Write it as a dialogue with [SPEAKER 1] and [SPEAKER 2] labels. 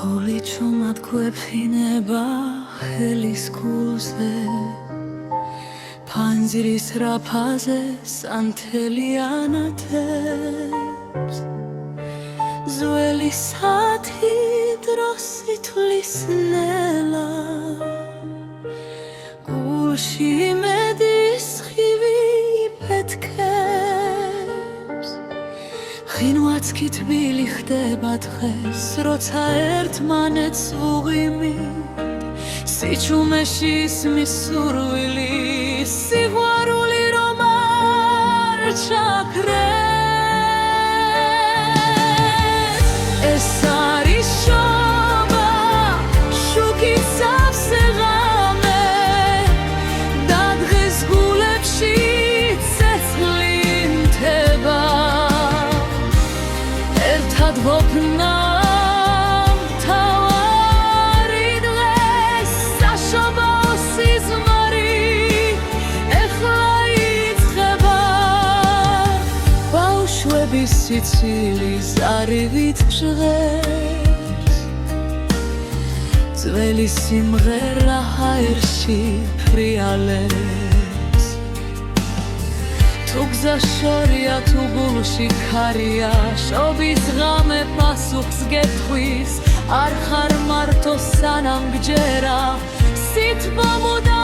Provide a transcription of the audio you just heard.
[SPEAKER 1] ხოლი ჩუმად გვეფინება ხელის გულზე ფანძრის რაფაზე სანთელიანათებს ძველი საათი დროს ითვლის ნელა გულში იმედის ხივი იფეთქებს ხინვაც კი თბილი ხდება დღეს როცა ერთმანეთს ვუღიმით სიჩუმეში ისმის სურვილი სიყვარული რომ არ ჩაქრეს ეს არის შობა შუქით სავსეღამე და დღეს გულებში ცეცხლი მთება ერთად ვოფნამ თავარი დღეს საშობაო სიზმარი ეხლა იწყება ბავშვების სიცილის არივით ჟღერს ძველი სიმღერა ჰაერში ფრიალებს თუ გზა შორია თუ გულში ქარია შობის ღამე პასუხს გეთქვის არ ხარ მარტო სანამ გჯერა სითბო მუდამ